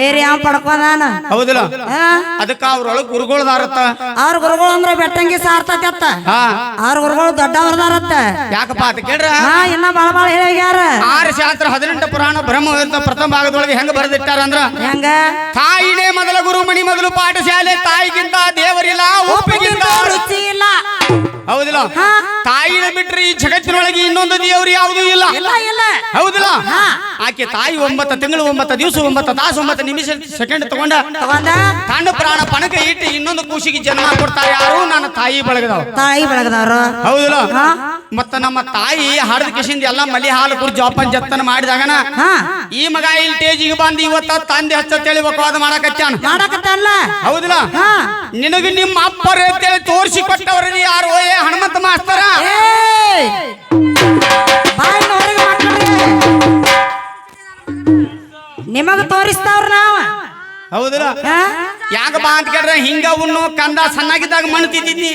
ಏರಿ ಯಾವ ಪಡ್ಕೋದಾನ ಹೌದಿಲ್ಲ ಅದಕ್ಕ ಅವ್ರೊಳಗ್ ಗುರುಗಳದಾರತ್ತ ಅವ್ರ ಗುರುಗಳು ಅಂದ್ರ ಬೆಟ್ಟಂಗಿ ಸಾರ್ತತಿ ಅತ್ತ ಅವ್ರ ಗುರುಗಳು ದೊಡ್ಡವ್ರದಾರತ್ತ ಯಾಕಪ್ಪ ಅಂತ ಕೇಳ್ರ ಇನ್ನ ಬಾಳ ಹೇಳ್ಯಾರ 6 ಶಾಸ್ತ್ರ 18 ಪುರಾಣ ಬ್ರಹ್ಮವೇದ ಪ್ರಥಮ ಭಾಗದೊಳಗೆ ಹೆಂಗ ಬರೆದಿಟ್ಟಾರ ಅಂದ್ರ ಹೆಂಗ ತಾಯಿನೇ ಮೊದಲ ಗುರು ಮನಿ ಮೊದಲು ಪಾಠಶಾಲೆ ತಾಯಿಗಿಂತ ದೇವರಿಲ್ಲ ಉಪ್ಪಿಗಿಂತ ರುಚಿ ಇಲ್ಲ ಹೌದಿಲ್ಲ ತಾಯಿನ ಬಿಟ್ರೆ ಈ ಜಗತ್ತಿನೊಳಗೆ ಇನ್ನೊಂದು ದೇವರು ಯಾವುದೂ ಇಲ್ಲ ಹೌದಿಲ್ಲ ಆಕೆ ತಾಯಿ 9 ತಿಂಗಳು 9 ದಿವಸ 9 ತಾಸು 9 ನಿಮಿಷ ಸೆಕೆಂಡ್ ತಗೊಂಡ ತನ್ನ ಪ್ರಾಣ ಪಣಕ ಇಟ್ಟು ಇನ್ನೊಂದು ಕೂಸಿಗೆ ಜನ್ಮ ಕೊಡ್ತಾರೆ ಯಾರು ನನ್ನ ತಾಯಿ ಬಳಗದವರು ಹೌದಿಲ್ಲ ಮತ್ತ ನಮ್ಮ ತಾಯಿ ಹಡದ ಕಿಶಿಂದ ಎಲ್ಲ ಮಲಿ ಹಾಲು ಕುಡಿ ಜೋಪಾನ ಜತ್ತನ ಮಾಡಿದಾಗನ ಈ ಮಗ ಇಲ್ಲಿ ಟೇಜಿಗೆ ಬಂದು ಇವತ್ತ ತಂದೆ ಹಚ್ಚ ತಿಳಿಬೇಕಾದ ಮಾಡಕತ್ತಾನ ಹೌದಿಲ್ಲ ನಿನಗೆ ನಿಮ್ಮ ಅಪ್ಪರೇ ಅಂತೇಳಿ ತೋರಿಸಿ ಕೊಟ್ಟವ್ರ ಯಾರು ಹನುಮಂತ ಮಾಸ್ತರ ನಿಮಗ ತೋರಿಸ್ತಾವ್ರ ನಾವ ಹೌದಿಲ್ಲ ಯಾಕಪ್ಪ ಅಂತ ಕೇಳ್ರೆ ಹಿಂಗ ಉಣ್ಣು ಕಂದ ಸಣ್ಣಾಗಿದ್ದಾಗ ಮಣ್ಣು ತಿಂದಿದ್ನಿ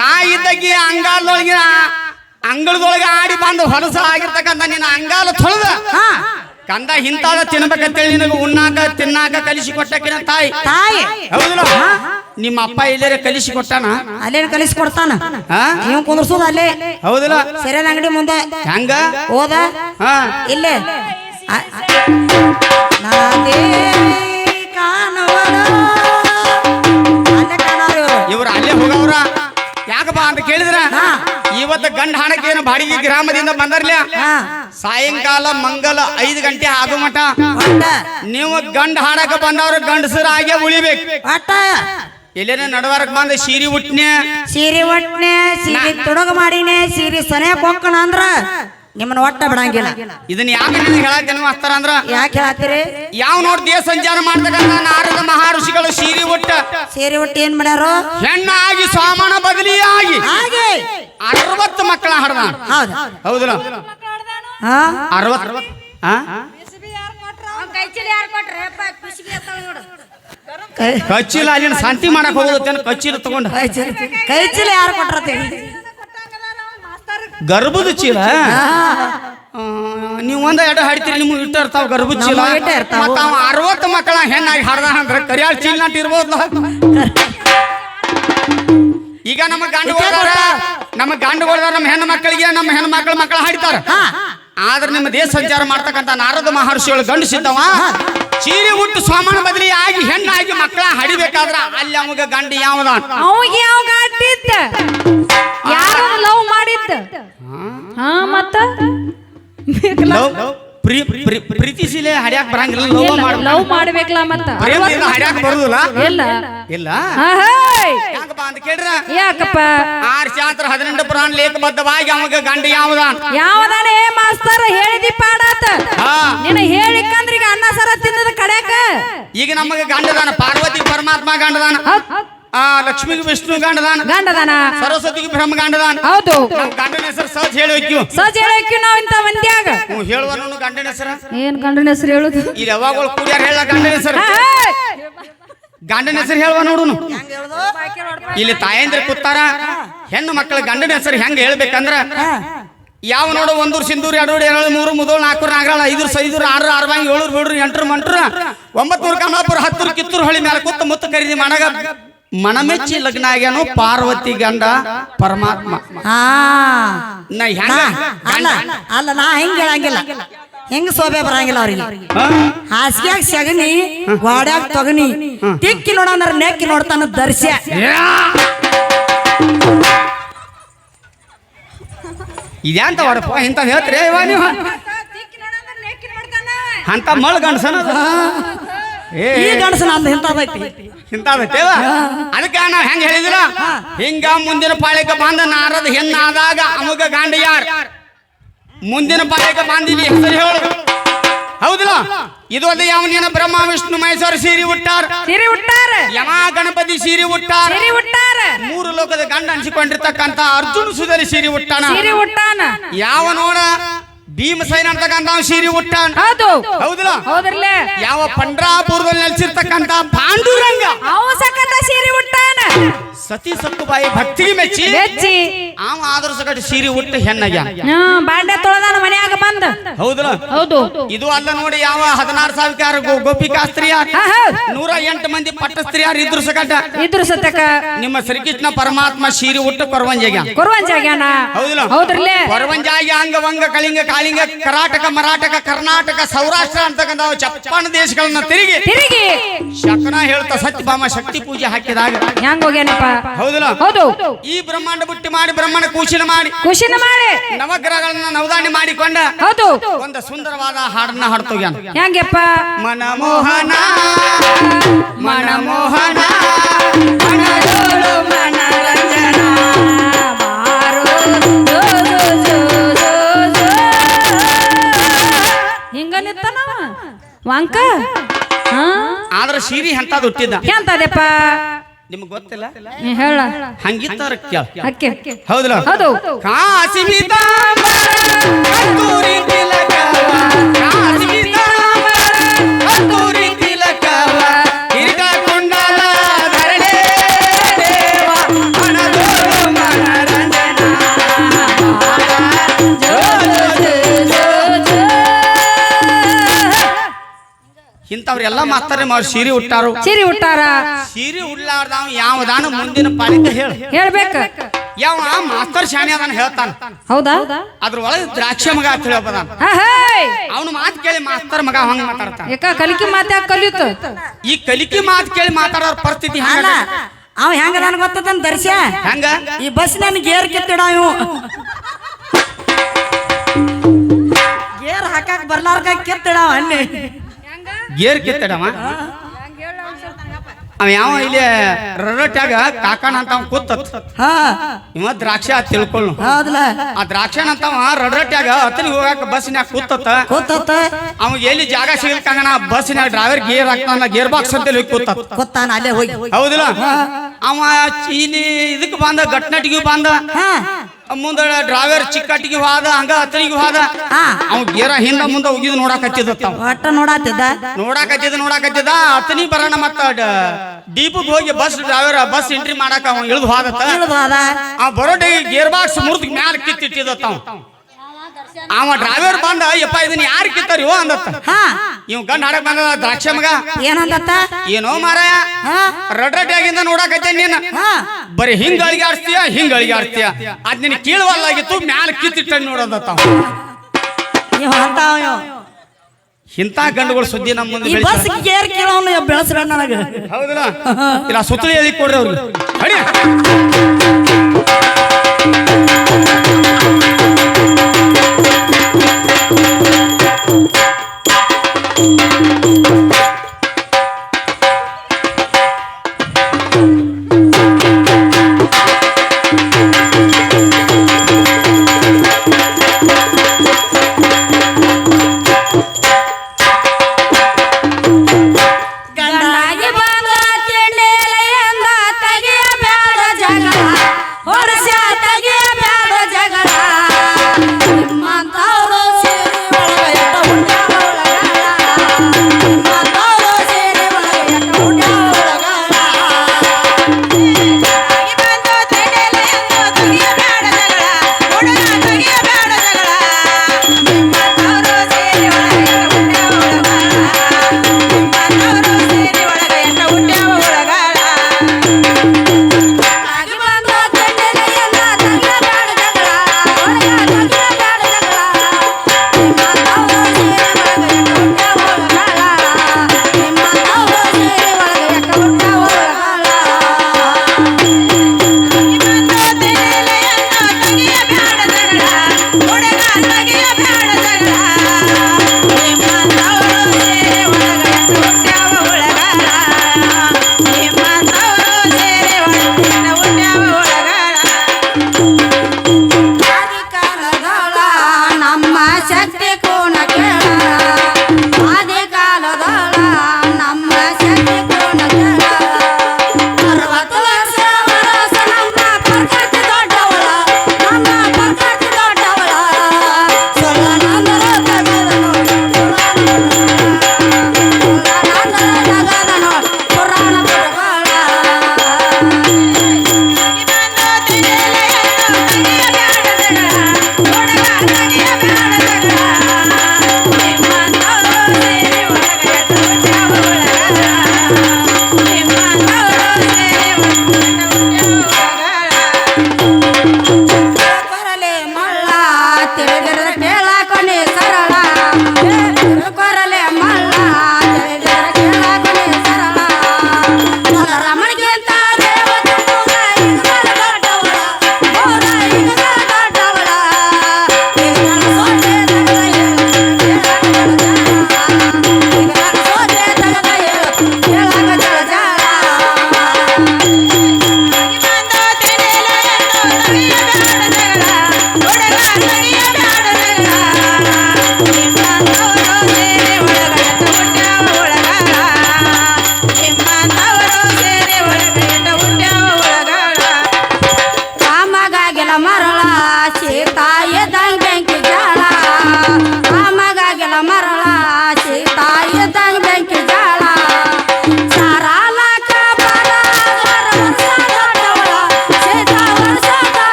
ತಾಯಿ ಇದ್ದಾಗಿ ಅಂಗಾಲದೊಳಗೆ ಅಂಗಳದೊಳಗೆ ಆಡಿ ಬಂದು ಹೊಲಸ ಆಗಿರ್ತಕ್ಕಂಥ ನಿನ್ನ ಅಂಗಾಲ ತೊಳೆದ ಕಂದ ಹಿಂತಾದ ತಿನ್ಬೇಕಂತೇಳಿ ನಿನಗೆ ಉಣ್ಣಾಕ ತಿನ್ನಾಕ ಕಲಿಸಿ ಕೊಟ್ಟಕಿನ ತಾಯಿ ಹೌದಿಲ್ಲ ನಿಮ್ಮ ಅಪ್ಪ ಎಲ್ಲೇ ಕಲಿಸಿ ಕೊಟ್ಟಾನ ಅಲ್ಲೇನು ಕಲಿಸಿ ಕೊಡ್ತಾನ ನೀವು ಕುಂದ್ರಸೋದು ಅಲ್ಲೇ ಹೌದಿಲ್ಲ ಸರಿಯಾದ ಅಂಗಡಿ ಮುಂದೆ ಹೆಂಗ ಹೋದ ಇಲ್ಲೇ ಇವ್ರು ಅಲ್ಲೇ ಹೋಗವ್ರ ಯಾಕಪ್ಪ ಅಂತ ಕೇಳಿದ್ರ ಇವತ್ತು ಗಂಡ ಹಾಣಕ್ಕೇನು ಬಾಡಿಗೆ ಗ್ರಾಮದಿಂದ ಬಂದರ್ಲ ಸಾಯಂಕಾಲ ಮಂಗಲ 5 ಗಂಟೆ ಆಗೋ ಮಠ ನೀವು ಗಂಡ ಹಾಡಕ ಬಂದವ್ರ ಗಂಡಸರ ಹಾಗೆ ಉಳಿಬೇಕು ಎಲ್ಲೇನ ನಡವಾರಕ್ ಬಂದ ಸೀರೆ ಉಟ್ನೆ ಸೀರೆ ತೊಡಗ ಮಾಡಿನೇ ಸೀರೆ ಸನಿಯಕ್ ಹೋಗ್ಕಣ ಅಂದ್ರ ನಿಮ್ಮನ್ನ ಒಟ್ಟ ಬಿಡಂಗಿಲ್ಲ ಇದನ್ನ ಯಾಕೆ ಹೇಳತ್ತೇನು ಮಾಸ್ತರ ಅಂದ್ರ ಯಾಕೆ ಹೇಳತ್ತೀರಿ ಯಾವ ನೋಡಿ ದೇಶ ಸಂಚಾರ ಮಾಡ್ತಕ್ಕಂಥ ನಾರದ ಮಹರ್ಷಿಗಳು ಸೀರೆ ಉಟ್ಟ ಏನ್ ಮಾಡ್ಯಾರು ಹೆಣ್ಣಾಗಿ ಸಾಮಾನ ಬದಲಿಯಾಗಿ 60 ಮಕ್ಕಳ ಹಡ್ದ ಹೌದಲ್ಲ 60 ಕಚ್ಚಿಲ ಅಲ್ಲಿನ ಶಾಂತಿ ಮಾಡಕ್ ಹೋಗೋದೇನು ಕಚ್ಚಿಲ ತಗೊಂಡ ಕೈ ಚೀಲ ಯಾರು ಕೊಟ್ರತಿ ಗರ್ಭದ ಚೀಲ ನೀವು ಒಂದ ಎರಡು ಹಾಡ್ತೀರಿ ನಿಮ್ಗೆ ಇಟ್ಟ ಇರ್ತಾವ ಗರ್ಭದ ಚೀಲ 60 ಮಕ್ಕಳ ಹೆಣ್ಣಾಗಿ ಹಾಡ್ದ ಅಂದ್ರೆ ಕರಿಯಾಳ ಚೀಲ ನಾಟ್ ಇರ್ಬೋದು ಈಗ ನಮ್ಮ ಗಂಡುಗಳ ನಮ್ಮ ಹೆಣ್ಣು ಮಕ್ಕಳಿಗೆ ನಮ್ಮ ಹೆಣ್ಣು ಮಕ್ಕಳ ಹಾಡ್ತಾರ ಆದ್ರೆ ನಿಮ್ಮ ದೇಶ ಸಂಚಾರ ಮಾಡ್ತಕ್ಕಂಥ ನಾರದ ಮಹರ್ಷಿಗಳು ಗಂಡಸಿದ್ದವ ಸೀರೆ ಉಟ್ಟು ಸಾಮಾನ ಬದಲಿ ಆಗಿ ಹೆಣ್ಣಾಗಿ ಮಕ್ಕಳ ಹಡಿಬೇಕಾದ್ರ ಅಲ್ಲಿ ಅವಾಗ ಗಂಡ ಯಾವ್ದ ಲವ್ ಮಾಡಿದ್ದ ಮತ್ತ ಪ್ರೀತಿಸಿಲೆ ಹಡ್ಯಾಕ್ ಬರಂಗಿಲ್ಲ ಲವ್ ಮಾಡ್ಬೇಕಲ್ಲ ಮತ್ತ ಹಡ್ಯಾಕ್ ಬರುದಿಲ್ಲ ಇಲ್ಲ ಇಲ್ಲ ಯಾಕಪ್ಪ ಅಂತ ಕೇಳ್ರ ಯಾಕಪ್ಪ 6 ಶಾಸ್ತ್ರ 18 ಪುರಾಣ ಲೇಖಬದ್ಧವಾಗಿ ಅವಾಗ ಗಂಡ ಯಾವದಾನೆ ಮಾಸ್ತರ್ ಹೇಳಿದಿ ಪಾಡಾತ ನಿನ್ನ ಹೇಳಿಕಂದ್ರ ಈಗ ಅನ್ನ ಸರ ತಿನ್ನದ ಕಡೆಕ ಈಗ ನಮಗೆ ಗಂಡದಾನ ಪಾರ್ವತಿ ಪರಮಾತ್ಮ ಗಂಡದಾನ ಲಕ್ಷ್ಮಿಗೆ ವಿಷ್ಣು ಗಂಡದಾನ ಸರಸ್ವತಿಗೆ ಬ್ರಹ್ಮ ಗಂಡದಾನ ಹೌದು ಗಂಡನ ಹೆಸರು ಸಹಜ ಹೇಳಬೇಕು ನಾವ್ ಇಂತ ಮಂದ್ಯಾಗ ಹೇಳುವ ಗಂಡನ ಹೆಸರು ಏನ್ ಗಂಡನ ಹೆಸರು ಹೇಳುದು ಇಲ್ಲಿ ಯಾವಾಗಲೂ ಕೂಡ್ಯಾರ ಹೇಳ ಗಂಡನ ಹೆಸರು ಗಂಡನ ಹೆಸರು ಹೇಳುವ ನೋಡುನು ಇಲ್ಲಿ ತಾಯಂದ್ರ ಕೂತಾರ ಹೆಣ್ಣು ಮಕ್ಕಳ ಗಂಡನ ಹೆಸರು ಹೆಂಗ ಹೇಳ್ಬೇಕಂದ್ರ ಯಾವ ನೋಡು 1 ಸಿಂಧೂರ್ 2 2 3 ಮುದೋಳ್ 4 ನಾಗರಾಳ 5 6 6 7 ಬಿಡ್ರಿ 8 ಮಂಟ್ರ 9 ಕಮಲಾಪುರ 10 ಕಿತ್ತೂರು ಹಳ್ಳಿ ಮೇಲೆ ಕೂತ ಮುತ್ತ ಖರೀದಿ ಮಾಡಾಗ ಮನಮೆಚ್ಚಿ ಲಗ್ನ ಆಗ್ಯಾನು ಪಾರ್ವತಿ ಗಂಡ ಪರಮಾತ್ಮ ಅಲ್ಲ ನಾ ಹೆಂಗ ಹೇಳಂಗಿಲ್ಲ ಹೆಂಗ ಸೋಬೆ ಬರಂಗಿಲ್ಲ ಅವ್ರಿಗೆ ಹಾಸಿಗ್ಯಾಗ ಸಗಣಿ ಗೋಡ್ಯಾಗ ತಗಣಿ ತಿಕ್ಕಿ ನೋಡಂದ್ರ ನೆಕ್ಕಿ ನೋಡ್ತಾನ ದರ್ಶ್ಯ ಇದ್ಯಾಂತ ಹೊಡಪ್ಪ ಇಂತ ಹೇಳ್ತೀರಿ ನೀವು ಅಂತ ಮಳ್ ಗಂಡಸನ ಈ ಗಂಡಸನ ಅಂತ ಇಂಥದೈತೇವ ಅದಕ್ಕೆ ನಾವ್ ಹೆಂಗ ಹೇಳಿದಿರ ಹಿಂಗ ಮುಂದಿನ ಪಾಳ್ಯಕ್ಕೆ ಬಂದ ನಾರದ ಹೆಣ್ಣಾದಾಗ ಅಮುಗ ಗಂಡ ಯಾರ ಮುಂದಿನ ಪಾಳ್ಯಕ್ಕೆ ಬಂದಿನಿ ಹೆಸರು ಹೇಳು ಹೌದಿಲ್ಲ ಇದು ಅದ ಯಾವನೇನ ಬ್ರಹ್ಮ ವಿಷ್ಣು ಮಹೇಶ್ವರ ಸೀರೆ ಉಟ್ಟಾರ ಯಮ ಗಣಪತಿ ಸೀರೆ ಉಟ್ಟಾರ 3 ಲೋಕದ ಗಂಡ ಅನ್ಸಿಕೊಂಡಿರ್ತಕ್ಕಂತ ಅರ್ಜುನ ಸುಧರಿ ಸೀರೆ ಉಟ್ಟಾನ ಯಾವ ನೋಡ ಭೀಮಸೇನ ಅಂತಕ್ಕಂತ ಸೀರೆ ಉಟ್ಟಾನ ಹೌದಿಲ್ಲ ಯಾವ ಪಂಡ್ರಾಪುರದಲ್ಲಿ ನೆಲೆಸಿರ್ತಕ್ಕಂತ ಪಾಂಡುರಂಗ ಸೀರೆ ಉಟ್ಟಾನ ಸತಿ ಸಕ್ಕುಬಾಯಿ ಭಕ್ತಿಗೆ ಮೆಚ್ಚಿ ಬೆಚ್ಚಿ ಅವ ಆದ್ರ ಸಗಟ್ ಸೀರೆ ಉಟ್ಟು ಹೆಣ್ಣಾಗ್ಯಾನ. ಬಾಂಡೆ ತೊಳೆದಾನ ಮನ್ಯಾಗ ಬಂದ. ಹೌದಲ್ಲ? ಹೌದು. ಇದು ಅಲ್ಲ ನೋಡಿ, ಯಾವ 16,000 ಗೋಪಿಕಾಸ್ತ್ರೀಯಾರ 108 ಮಂದಿ ಪಟ್ಟಸ್ತ್ರೀಯಾರ ಇದ್ರು ಸಗಟ ಇದ್ರು ಸತ್ಯಕ ನಿಮ್ಮ ಶ್ರೀಕೃಷ್ಣ ಪರಮಾತ್ಮ ಸೀರೆ ಉಟ್ಟು ಕೊರವಂಜಾಗ್ಯಾನ. ಹೌದಲ್ಲ? ಹೌದ್ರಲ್ಲೇ ಕೊರವಂಜಾಗಿ ಅಂಗವಂಗ ಕಳಿಂಗ ಕಾಳಿಂಗ ಕರಾಟಕ ಮರಾಠಕ ಕರ್ನಾಟಕ ಸೌರಾಷ್ಟ್ರ ಅಂತಕ್ಕಂಥ ಚಪ್ಪಾಣ ದೇಶಗಳನ್ನ ತಿರುಗಿ ಶಕನ ಹೇಳ್ತಾ ಸತ್ಯಭಾಮ ಶಕ್ತಿ ಪೂಜೆ ಹಾಕಿದಾಗ ಹೆಂಗ ಹೋಗ್ಯಾನಪ್ಪ. ಹೌದಲ್ಲ? ಹೌದು. ಈ ಬ್ರಹ್ಮಾಂಡ ಬುಟ್ಟಿ ಮಾಡಿ ಬ್ರಹ್ಮಾಂಡ ಕುಶಿನ ಮಾಡಿ ನವಗ್ರಹಗಳನ್ನ ನವದಾನಿ ಮಾಡಿಕೊಂಡ ಹೌದು ಒಂದು ಸುಂದರವಾದ ಹಾಡನ್ನ ಹಾಡ್ತೋಗ್ಯಾನ. ಹೆಂಗಪ್ಪ? ಮನಮೋಹನ ಮನಮೋಹನ ಮನದೋಳು ಮನರಂಜನ ಬಾರೋ ಜೋ ಜೋ ಜೋ ಜೋ ಜೋ. ಹಿಂಗ ನಿತ್ತನವ ವಾಂಕ. ಆದ್ರ ಸೀರಿ ಎಂತದ್ ಹುಟ್ಟಿದ್ದ ಎಂತದಪ್ಪ ನಿಮ್ಗೆ ಗೊತ್ತಿಲ್ಲ? ನೀ ಹೇಳ. ಹಂಗಿತ್ತಾರ ಅಕ್ಕೆ ಹೌದಲ್ಲ? ಹೌದು. ಕಾಸಿ ಪೀತಾಂಬರ ಕಸ್ತೂರಿ ತಿಲಕವ, ಕಾಸಿ ಪೀತಾಂಬರ ಕಸ್ತೂರಿ ತಿಲಕವ, ಕಿರೀಟ ಕುಂಡಲ ಧರಣೆ ದೇವ, ಮನದೋಳು ಮನರಂಜನ ಜೋ ಜೋ ಜೋ ಜೋ. ಇಂಥವ್ರೆಲ್ಲ ಮಾಸ್ತಾರೆ ಮಾಡಿ ಸೀರೆ ಉಟ್ಟಾರು. ಸೀರೆ ಉಟ್ಟಾರ. ಸೀರೆ ಉಡ್ಲಾರ್ದಾವ ಯಾವದಾನ ಮುಂದಿನ ಪಾಲಿಕ ಹೇಳ್ಬೇಕ. ಯಾವ ಮಾಸ್ತರ್ ಶಾಣೆ ಅದಾನ ಹೇಳ್ತಾನ. ಹೌದಾ? ಅದ್ರ ಒಳಗೆ ದ್ರಾಕ್ಷ ಮಗ ಅಂತ ಹೇಳ್ಬೋದಾನ. ಅವನು ಮಾತು ಕೇಳಿ ಮಾಸ್ತರ್ ಮಗ ಹಂಗ ಮಾತಾಡ್ತಾನ. ಯಾಕ ಕಲಿಕೆ ಮಾತ ಕಲಿಯುತ್ತ? ಈ ಕಲಿಕೆ ಮಾತು ಕೇಳಿ ಮಾತಾಡೋರ್ ಪರಿಸ್ಥಿತಿ ಹಂಗ. ಅವ ಹೆಂಗ ನನ್ ಗೊತ್ತದ ದರ್ಶ ಹಂಗ ಈ ಬಸ್ ನನ್ ಗೇರ್ ಕಿತ್ತಿಡ ಇವು ಗೇರ್ ಹಾಕಕ್ ಬರ್ಲಾರ್ಗ ಕಿತ್ತಿಡವ ಅಲ್ಲಿ ಗೇರ್ ಕಿತ್ತಡವ. ಅವ ಯಾವ ಇಲ್ಲಿ ರರಟ್ಯಾಗ ಕಾಕಣ ಅಂತ ಅವ ಕೂತತ್ ಇವ ದ್ರಾಕ್ಷ ತಿಳ್ಕೊಳ್ಳು. ಆ ದ್ರಾಕ್ಷಣ ಅಂತ ರರಟ್ಯಾಗ ಅತನಿಗೆ ಹೋಗಾಕ ಬಸ್ನ್ಯಾಗ ಕೂತತ್ತ. ಅವ ಎಲ್ಲಿ ಜಾಗ ಸಿಗಲ್ಕಂಗಣ ಬಸ್ನ್ಯಾಗ ಡ್ರೈವರ್ ಗೇರ್ ಹಾಕ್ತಾನ, ಗೇರ್ ಬಾಕ್ಸ್ ಅಂತ ಕೂತಾನ ಅಲ್ಲೇ ಹೋಗಿ. ಹೌದಿಲ್ಲ? ಅವ ಇಲ್ಲಿ ಇದಕ್ ಬಂದ ಗಟ್ನಟಿಗೆ ಬಂದ, ಮುಂದ ಡ್ರೈವರ್ ಚಿಕ್ಕಟ್ಟಿಗೆ ಹೋದ, ಹಂಗ ಅತನಿಗೆ ಹೋದ. ಅವ್ ಗೇರ ಹಿಂದ ಮುಂದ ಹೋಗಿದ್ ನೋಡಾಕತ್ತಿದ್ದ. ಒಟ್ಟ ನೋಡಾಕತ್ತಿದ್ದ ಅತನಿ ಬರೋಣ ಮತ್ತ ಡೀಪಕ್ ಹೋಗಿ ಬಸ್ ಡ್ರೈವರ್ ಬಸ್ ಎಂಟ್ರಿ ಮಾಡಾಕ ಅವ ಇಳಿದು ಹೋದತ್ತ. ಆ ಬರೋಟಿಗೆ ಗೇರ್ ಬಾಕ್ಸ್ ಮುರಿದ್ ಮ್ಯಾಲ ಕಿತ್ತಿಟ್ಟಿದತ್ತ. ಅವ ಡ್ರೈವರ್ ಬಂದ, ಯಪ್ಪ ಇದನ್ನ ಯಾರು ಕಿತ್ತಾರ ಇವ ಅಂದತ್ತ. ಇವ್ ಗಂಡ ಹಾಡಕ್ ಬಂದ ದ್ರಾಕ್ಷ ಮಗ ಏನಂದತ್ತ? ಏನೋ ಮಾರಾಯ ರಡ್ರಟ್ಯಾಗಿಂದ ನೋಡಾಕತ್ತೆ ನೀನ್ ಬರೀ ಹಿಂಗ್ ಅಳಿಗೆ ಆಡ್ತೀಯ ಅದ್ ನಿನ್ ಕೀಳುವಲ್ಲಾಗಿತ್ತು, ಮ್ಯಾಲ ಕಿತ್ತಿಟ್ಟ ನೋಡೋದತ್ತ. ಇಂಥ ಗಂಡುಗಳು ಸುದ್ದಿ ನಮ್ಮ ಮುಂದೆ ಬೆಳೆಸ್ಬೇಡ ನನಗ. ಹೌದಲ್ಲ? ಇಲ್ಲ ಸುತ್ತಲಿ ಎದಿ ಕೊಡ್ರಿ ಅವ್ರಿಗೆ. ಜಗಳ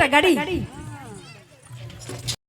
ಗಡಿ